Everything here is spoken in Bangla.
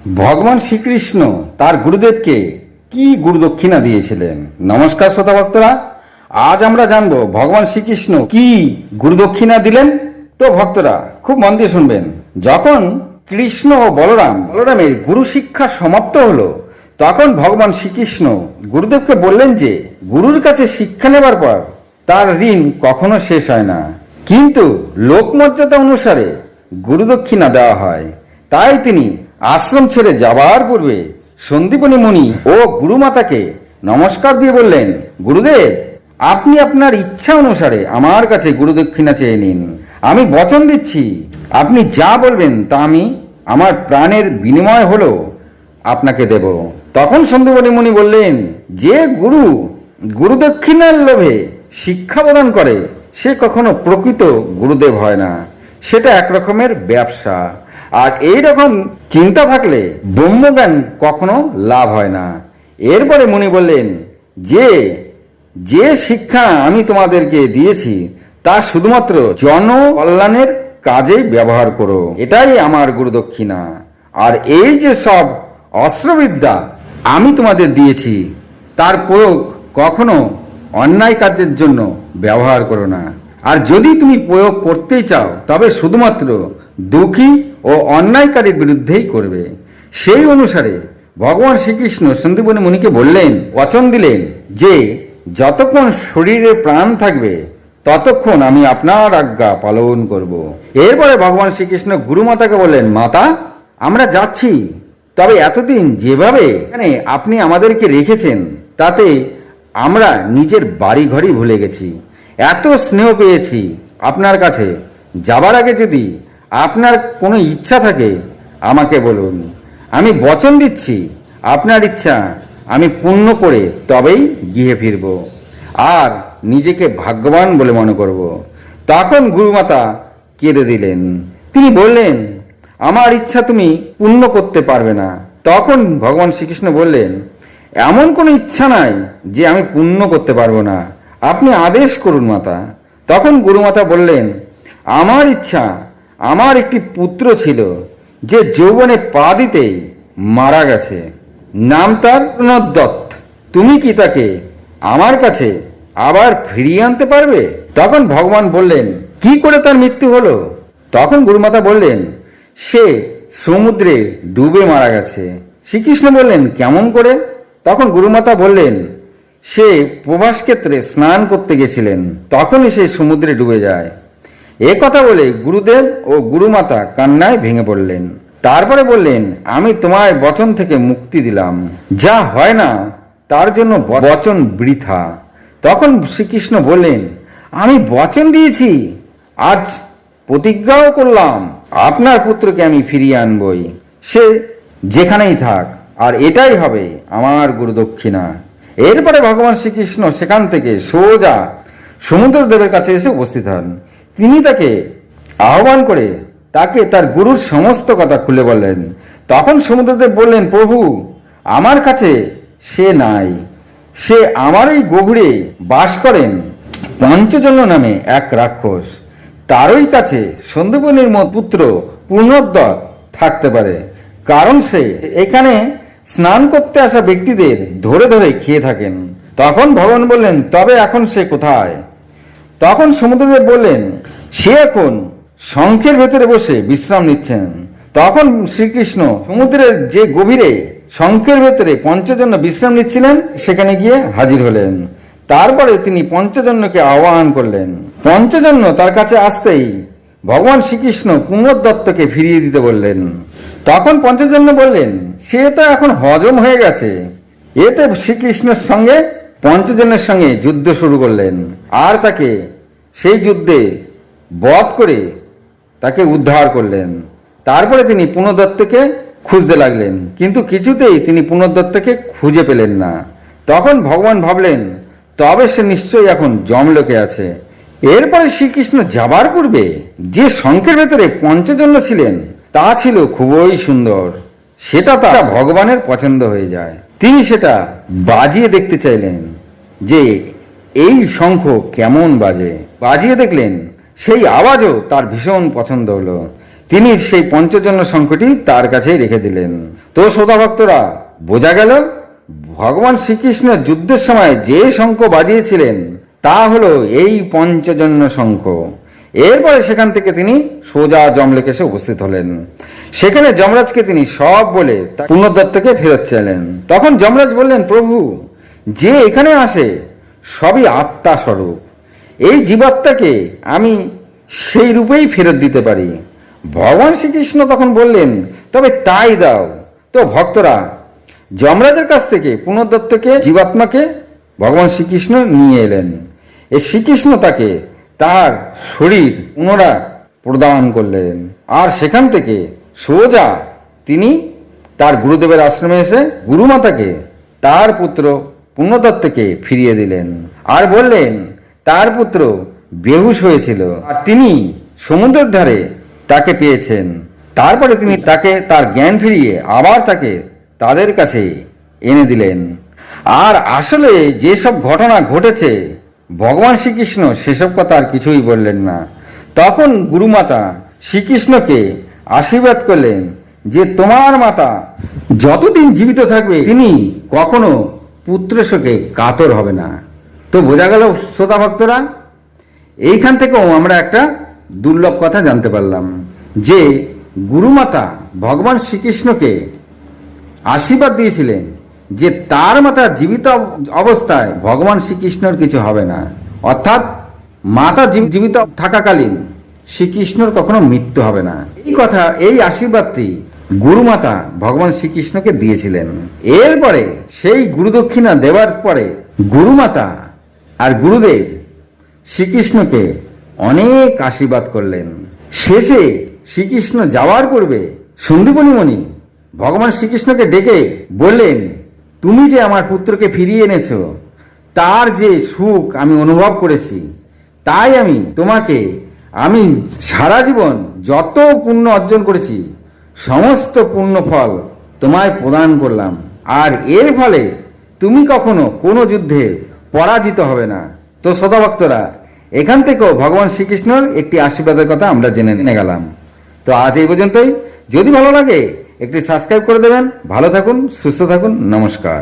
ভগবান শ্রীকৃষ্ণ তার গুরুদেবকে কি গুরুদক্ষিণা দিয়েছিলেন। নমস্কার শ্রোতা ভক্তরা, আজ আমরা জানবো ভগবান শ্রীকৃষ্ণ কি গুরুদক্ষিণা দিলেন। তো ভক্তরা খুব মন দিয়ে শুনবেন। যখন কৃষ্ণ ও বলরামের গুরু শিক্ষা সমাপ্ত হলো, তখন ভগবান শ্রীকৃষ্ণ গুরুদেবকে বললেন যে গুরুর কাছে শিক্ষা নেবার পর তার ঋণ কখনো শেষ হয় না, কিন্তু লোকমর্যাদা অনুসারে গুরুদক্ষিণা দেওয়া হয়। তাই তিনি আশ্রম ছেড়ে যাবার পূর্বে সন্দীপনী মুনি ও গুরুমাতাকে নমস্কার দিয়ে বললেন, গুরুদেব, আপনি আপনার ইচ্ছা অনুসারে আমার কাছে গুরুদক্ষিণা চেয়ে নিন। আমি বচন দিচ্ছি, আপনি যা বলবেন তা আমি আমার প্রাণের বিনিময় হলো আপনাকে দেব। তখন সন্দীপনী মুনি বললেন, যে গুরুদক্ষিণার লোভে শিক্ষা প্রদান করে সে কখনো প্রকৃত গুরুদেব হয় না, সেটা এক রকমের ব্যবসা। আর এই রকম চিন্তা থাকলে ব্রহ্মজ্ঞান কখনো লাভ হয় না। এরপরে মুনি বললেন, যে শিক্ষা আমি তোমাদেরকে দিয়েছি তা শুধুমাত্র জনকল্যাণের কাজেই ব্যবহার করো, এটাই আমার গুরুদক্ষিণা। আর এই যে সব অস্ত্রবিদ্যা আমি তোমাদের দিয়েছি তার প্রয়োগ কখনো অন্যায় কাজের জন্য ব্যবহার করো না। আর যদি তুমি প্রয়োগ করতেই চাও তবে শুধুমাত্র দুঃখী ও অন্যায়কারীর বিরুদ্ধেই করবে। সেই অনুসারে ভগবান শ্রীকৃষ্ণ সন্দীপনী মুনিকে বললেন, বচন দিলেন যে যতক্ষণ শরীরে প্রাণ থাকবে ততক্ষণ আমি আপনার আজ্ঞা পালন করব। এরপরে ভগবান শ্রীকৃষ্ণ গুরুমাতাকে বললেন, মাতা, আমরা যাচ্ছি, তবে এতদিন যেভাবে এখানে আপনি আমাদেরকে রেখেছেন তাতে আমরা নিজের বাড়ি ঘরই ভুলে গেছি। এত স্নেহ পেয়েছি আপনার কাছে, যাবার আগে যদি আপনার কোনো ইচ্ছা থাকে আমাকে বলুন। আমি বচন দিচ্ছি আপনার ইচ্ছা আমি পূর্ণ করে তবেই গৃহে ফিরব আর নিজেকে ভাগ্যবান বলে মনে করব। তখন গুরুমাতা কেঁদে দিলেন। তিনি বললেন, আমার ইচ্ছা তুমি পূর্ণ করতে পারবে না। তখন ভগবান শ্রীকৃষ্ণ বললেন, এমন কোনো ইচ্ছা নাই যে আমি পূর্ণ করতে পারবো না, আপনি আদেশ করুন মাতা। তখন গুরুমাতা বললেন, আমার ইচ্ছা, আমার একটি পুত্র ছিল যে যৌবনে পা দিতেই মারা গেছে, নাম তার পুনর্দত্ত। তুমি কি তাকে আমার কাছে আবার ফিরিয়ে আনতে পারবে? তখন ভগবান বললেন, কি করে তার মৃত্যু হলো? তখন গুরুমাতা বললেন, সে সমুদ্রে ডুবে মারা গেছে। শ্রীকৃষ্ণ বললেন, কেমন করে? তখন গুরুমাতা বললেন, সে প্রভাস ক্ষেত্রে স্নান করতে গেছিলেন, তখনই সে সমুদ্রে ডুবে যায়। এ কথা বলে গুরুদেব ও গুরুমাতা কান্নায় ভেঙে পড়লেন। তারপরে বললেন, আমি তোমায় বচন থেকে মুক্তি দিলাম, যা হয় না তার জন্য বচন বৃথা। তখন শ্রীকৃষ্ণ বললেন, আমি বচন দিয়েছি, আজ প্রতিজ্ঞাও করলাম, আপনার পুত্রকে আমি ফিরিয়ে আনবই, সে যেখানেই থাক, আর এটাই হবে আমার গুরুদক্ষিণা। এরপরে ভগবান শ্রীকৃষ্ণ সেখান থেকে সোজা সমুদ্রদেবের কাছে এসে উপস্থিত হন। তিনি তাকে আহ্বান করে তাকে তার গুরুর সমস্ত কথা খুলে বললেন। তখন সমুদ্রদেব বললেন, প্রভু, আমার কাছে সে নাই, সে আমার এই গভীরে বাস করেন পঞ্চজন্য নামে এক রাক্ষস, তারই কাছে সন্দীপনীর পুত্র পুনর্দত্ত থাকতে পারে, কারণ সে এখানে স্নান করতে আসা ব্যক্তিদের ধরে ধরে খেয়ে থাকেন। তখন ভগবান বললেন, তবে এখন সে কোথায়? তখন সমুদ্রদেব বললেন, সে এখন শঙ্খের ভেতরে বসে বিশ্রাম নিচ্ছেন। তখন শ্রীকৃষ্ণ সমুদ্রের যে গভীরে শঙ্খের ভেতরে পঞ্চজন্য বিশ্রাম নিচ্ছিলেন সেখানে গিয়ে হাজির হলেন। তারপরে তিনি পঞ্চজন্যকে আহ্বান করলেন। পঞ্চজন্য তার কাছে আসতেই ভগবান শ্রীকৃষ্ণ পুনর্দত্তকে ফিরিয়ে দিতে বললেন। তখন পঞ্চজন্য বললেন, সে তো এখন হজম হয়ে গেছে। এতে শ্রীকৃষ্ণের সঙ্গে পঞ্চজনের সঙ্গে যুদ্ধ শুরু করলেন আর তাকে সেই যুদ্ধে বধ করে তাকে উদ্ধার করলেন। তারপরে তিনি পুনর্দত্তকে খুঁজতে লাগলেন, কিন্তু কিছুতেই তিনি পুনর্দত্তকে খুঁজে পেলেন না। তখন ভগবান ভাবলেন, তবে সে নিশ্চয়ই এখন যমলোকে আছে। এরপরে শ্রীকৃষ্ণ যাবার পূর্বে যে শঙ্খের ভেতরে পঞ্চজন্য ছিলেন তা ছিল খুবই সুন্দর। সেটা তার ভগবানের পছন্দ হয়ে যায়। তিনি সেটা বাজিয়ে দেখতে চাইলেন যে এই শঙ্খ কেমন বাজে। বাজিয়ে দেখলেন, সেই আওয়াজও তার ভীষণ পছন্দ হলো। তিনি সেই পঞ্চজন্য শঙ্খটি তার কাছেই রেখে দিলেন। তো শ্রোতা ভক্তরা, বোঝা গেল ভগবান শ্রীকৃষ্ণ যুদ্ধের সময় যে শঙ্খ বাজিয়েছিলেন তা হলো এই পঞ্চজন্য শঙ্খ। এরপরে সেখান থেকে তিনি সোজা যমলোকে এসে উপস্থিত হলেন। সেখানে যমরাজকে তিনি সব বলে পুণ্যদত্তকে ফেরত চাইলেন। তখন যমরাজ বললেন, প্রভু, যে এখানে আসে সবই আত্মা স্বরূপ, এই জীবাত্মাকে আমি সেই রূপেই ফেরত দিতে পারি। ভগবান শ্রীকৃষ্ণ তখন বললেন, তবে তাই দাও। তো ভক্তরা, যমরাজের কাছ থেকে পুণ্যদত্তকে জীবাত্মাকে ভগবান শ্রীকৃষ্ণ নিয়ে এলেন। এই শ্রীকৃষ্ণ তাকে তার শরীর পুনরায় প্রদান করলেন, আর সেখান থেকে সোজা তিনি তার গুরুদেবের আশ্রমে এসে গুরুমাতাকে তার পুত্র পুণ্যদত্তকে ফিরিয়ে দিলেন, আর বললেন তার পুত্র বেহুশ হয়েছিল আর তিনি সমুদ্রের ধারে তাকে পেয়েছেন। তারপরে তিনি তাকে তার জ্ঞান ফিরিয়ে আবার তাকে তাদের কাছে এনে দিলেন। আর আসলে যেসব ঘটনা ঘটেছে ভগবান শ্রীকৃষ্ণ সেসব কথা আর কিছুই বললেন না। তখন গুরুমাতা শ্রীকৃষ্ণকে আশীর্বাদ করলেন যে তোমার মাতা যতদিন জীবিত থাকবে তিনি কখনো পুত্র শোকে কাতর হবে না। তো বোঝা গেল শ্রোতা ভক্তরা, এইখান থেকেও আমরা একটা দুর্লভ কথা জানতে পারলাম যে গুরুমাতা ভগবান শ্রীকৃষ্ণকে আশীর্বাদ দিয়েছিলেন যে তার মাতা জীবিত অবস্থায় ভগবান শ্রীকৃষ্ণর কিছু হবে না, অর্থাৎ মাতা জীবিত থাকাকালীন শ্রীকৃষ্ণর কখনো মৃত্যু হবে না। এই কথা, এই আশীর্বাদটি গুরুমাতা ভগবান শ্রীকৃষ্ণকে দিয়েছিলেন। এরপরে সেই গুরুদক্ষিণা দেওয়ার পরে গুরুমাতা আর গুরুদেব শ্রীকৃষ্ণকে অনেক আশীর্বাদ করলেন। শেষে শ্রীকৃষ্ণ যাওয়ার পূর্বে সন্দীপনী মণি ভগবান শ্রীকৃষ্ণকে ডেকে বললেন, তুমি যে আমার পুত্রকে ফিরিয়ে এনেছো তার যে সুখ আমি অনুভব করেছি, তাই আমি তোমাকে আমি সারা জীবন যত পুণ্য অর্জন করেছি সমস্ত পুণ্য ফল তোমায় প্রদান করলাম, আর এর ফলে তুমি কখনো কোনো যুদ্ধে পরাজিত হবে না। তো শ্রোতা ভক্তরা, এখান থেকেও ভগবান শ্রীকৃষ্ণর একটি আশীর্বাদের কথা আমরা জেনে গেলাম। তো আজ এই পর্যন্তই। যদি ভালো লাগে একটি সাবস্ক্রাইব করে দেবেন। ভালো থাকুন, সুস্থ থাকুন, নমস্কার।